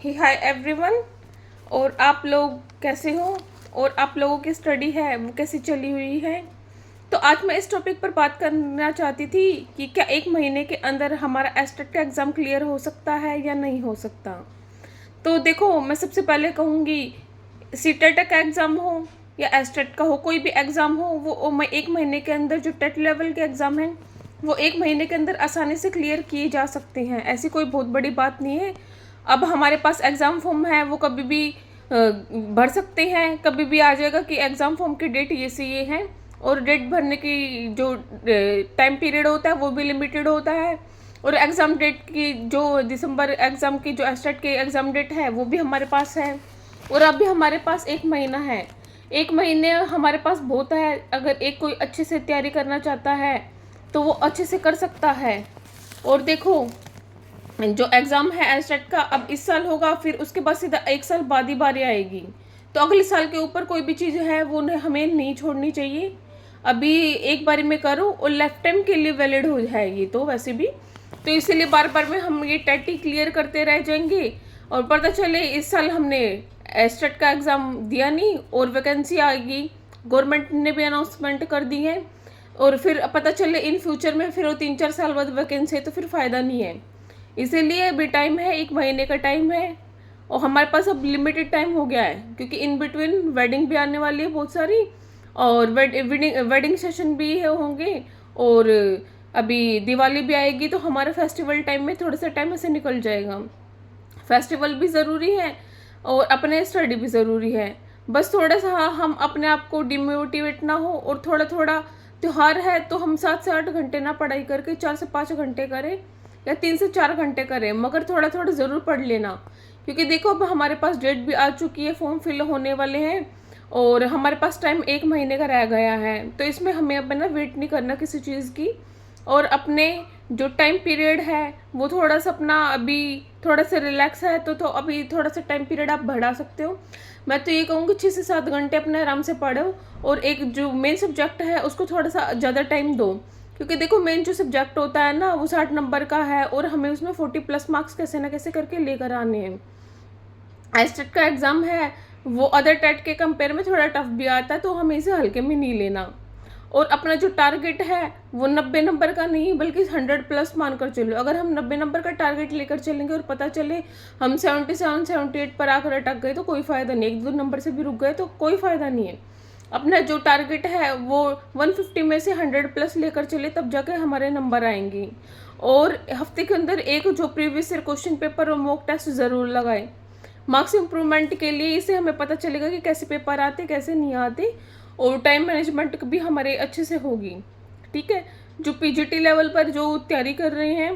Hi everyone. और आप लोग कैसे हो और आप लोगों की स्टडी है वो कैसी चली हुई है। तो आज मैं इस टॉपिक पर बात करना चाहती थी कि क्या एक महीने के अंदर हमारा एस्टेट का एग्ज़ाम क्लियर हो सकता है या नहीं हो सकता। तो देखो, मैं सबसे पहले कहूँगी, सीटेट का एग्ज़ाम हो या एस्टेट का हो, कोई भी एग्ज़ाम हो, वो मैं एक महीने के अंदर जो टेट लेवल के एग्ज़ाम हैं वो एक महीने के अंदर आसानी से क्लियर किए जा सकते हैं। ऐसी कोई बहुत बड़ी बात नहीं है। अब हमारे पास एग्ज़ाम फॉर्म है, वो कभी भी भर सकते हैं, कभी भी आ जाएगा कि एग्ज़ाम फॉर्म की डेट ये से ये है। और डेट भरने की जो टाइम पीरियड होता है वो भी लिमिटेड होता है। और एग्ज़ाम डेट की जो दिसंबर एग्ज़ाम की जो एस्टेट की एग्ज़ाम डेट है वो भी हमारे पास है। और अब भी हमारे पास एक महीना है। एक महीने हमारे पास बहुत है। अगर एक कोई अच्छे से तैयारी करना चाहता है तो वो अच्छे से कर सकता है। और देखो, जो एग्ज़ाम है एस्टेट का अब इस साल होगा, फिर उसके बाद सीधा एक साल बाद ही बारी आएगी। तो अगले साल के ऊपर कोई भी चीज़ है वो हमें नहीं छोड़नी चाहिए। अभी एक बारी में करो और लाइफ टाइम के लिए वैलिड हो जाएगी तो वैसे भी। तो इसीलिए बार बार में हम ये टेट ही क्लियर करते रह जाएंगे और पता चले इस साल हमने एस्टेट का एग्ज़ाम दिया नहीं और वैकेंसी आएगी, गवर्नमेंट ने भी अनाउंसमेंट कर दी है, और फिर पता चले इन फ्यूचर में फिर वो 3-4 साल बाद वैकेंसी है तो फिर फ़ायदा नहीं है। इसीलिए अभी टाइम है, एक महीने का टाइम है। और हमारे पास अब लिमिटेड टाइम हो गया है क्योंकि इन बिटवीन वेडिंग भी आने वाली है बहुत सारी, और वेडिंग सेशन भी है होंगे, और अभी दिवाली भी आएगी। तो हमारे फेस्टिवल टाइम में थोड़ा सा टाइम ऐसे निकल जाएगा। फेस्टिवल भी ज़रूरी है और अपने स्टडी भी ज़रूरी है। बस थोड़ा सा हम अपने आप को डिमोटिवेट ना हो, और थोड़ा थोड़ा त्यौहार है तो हम 7 से 8 घंटे ना पढ़ाई करके 4 से 5 घंटे करें या 3 से 4 घंटे करें, मगर थोड़ा थोड़ा ज़रूर पढ़ लेना। क्योंकि देखो, अब हमारे पास डेट भी आ चुकी है, फॉर्म फिल होने वाले हैं और हमारे पास टाइम एक महीने का रह गया है। तो इसमें हमें अब ना वेट नहीं करना किसी चीज़ की, और अपने जो टाइम पीरियड है वो थोड़ा सा अपना अभी थोड़ा सा रिलैक्स है तो अभी थोड़ा सा टाइम पीरियड आप बढ़ा सकते हो। मैं तो ये कहूँगी 6 से 7 घंटे अपने आराम से पढ़ो, और एक जो मेन सब्जेक्ट है उसको थोड़ा सा ज़्यादा टाइम दो। क्योंकि देखो, मेन जो सब्जेक्ट होता है ना वो 60 नंबर का है और हमें उसमें 40+ मार्क्स कैसे ना कैसे करके लेकर आने हैं। एस्टेट का एग्ज़ाम है वो अदर टेट के कंपेयर में थोड़ा टफ भी आता है, तो हमें इसे हल्के में नहीं लेना। और अपना जो टारगेट है वो 90 नंबर का नहीं बल्कि 100+ मानकर चलो। अगर हम 90 नंबर का टारगेट लेकर चलेंगे और पता चले हम 77-78 पर आकर अटक गए तो कोई फ़ायदा नहीं, 1-2 नंबर से भी रुक गए तो कोई फ़ायदा नहीं है। अपना जो टारगेट है वो 150 में से 100+ लेकर चले, तब जाके हमारे नंबर आएंगे। और हफ्ते के अंदर एक जो प्रीवियस ईयर क्वेश्चन पेपर और मॉक टेस्ट ज़रूर लगाएं मार्क्स इम्प्रूवमेंट के लिए। इससे हमें पता चलेगा कि कैसे पेपर आते कैसे नहीं आते, और टाइम मैनेजमेंट भी हमारे अच्छे से होगी। ठीक है। जो पीजीटी लेवल पर जो तैयारी कर रहे हैं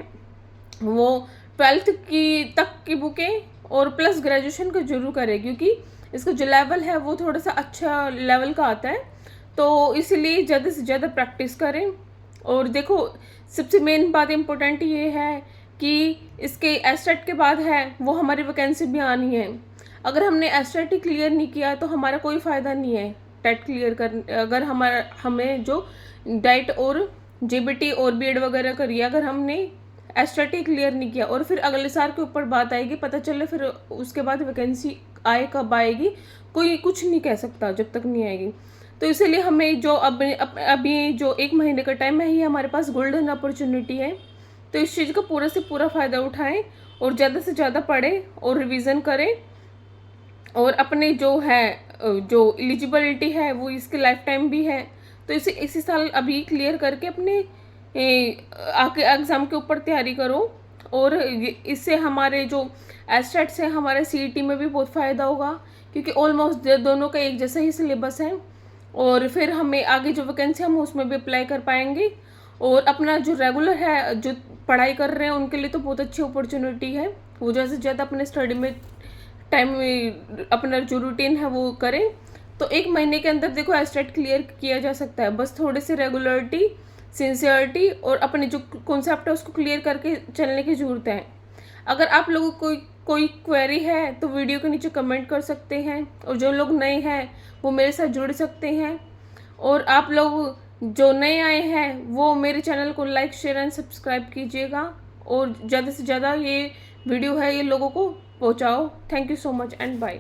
वो 12th की तक की बुकें और प्लस ग्रेजुएशन को जरूर करें, क्योंकि इसका जो लेवल है वो थोड़ा सा अच्छा लेवल का आता है। तो इसलिए ज़्यादा से ज़्यादा प्रैक्टिस करें। और देखो, सबसे मेन बात इम्पोर्टेंट ये है कि इसके एस्टेट के बाद है वो हमारी वैकेंसी भी आनी है। अगर हमने एस्टेट ही क्लियर नहीं किया तो हमारा कोई फ़ायदा नहीं है टेट क्लियर कर। अगर हमें जो डाइट और जेबीटी और बीएड वगैरह करी, अगर हमने एस्टेट ही क्लियर नहीं किया और फिर अगले साल के ऊपर बात आएगी, पता चले फिर उसके बाद वैकेंसी आए कब आएगी कोई कुछ नहीं कह सकता जब तक नहीं आएगी। तो इसीलिए हमें जो अभी जो एक महीने का टाइम है ये हमारे पास गोल्डन अपॉर्चुनिटी है। तो इस चीज़ का पूरा से पूरा फ़ायदा उठाएं और ज़्यादा से ज़्यादा पढ़ें और रिवीजन करें। और अपने जो है जो एलिजिबिलिटी है वो इसके लाइफ टाइम भी है, तो इसी साल अभी क्लियर करके अपने आके एग्ज़ाम के ऊपर तैयारी करो। और इससे हमारे जो एस्टेट से हमारे सीईटी में भी बहुत फ़ायदा होगा, क्योंकि ऑलमोस्ट दोनों का एक जैसा ही सिलेबस है। और फिर हमें आगे जो वैकेंसी हम उसमें भी अप्लाई कर पाएंगे। और अपना जो रेगुलर है जो पढ़ाई कर रहे हैं उनके लिए तो बहुत अच्छी अपॉर्चुनिटी है। वो ज़्यादा से ज़्यादा अपने स्टडी में टाइम अपना जो रूटीन है वो करें। तो एक महीने के अंदर देखो एस्टेट क्लियर किया जा सकता है। बस थोड़े से रेगुलरिटी, सिंसियरिटी और अपने जो कॉन्सेप्ट है उसको क्लियर करके चलने की ज़रूरत है। अगर आप लोगों को कोई क्वेरी है तो वीडियो के नीचे कमेंट कर सकते हैं, और जो लोग नए हैं वो मेरे साथ जुड़ सकते हैं। और आप लोग जो नए आए हैं वो मेरे चैनल को लाइक शेयर एंड सब्सक्राइब कीजिएगा, और ज़्यादा से ज़्यादा ये वीडियो है ये लोगों को पहुंचाओ। Thank you so much and bye.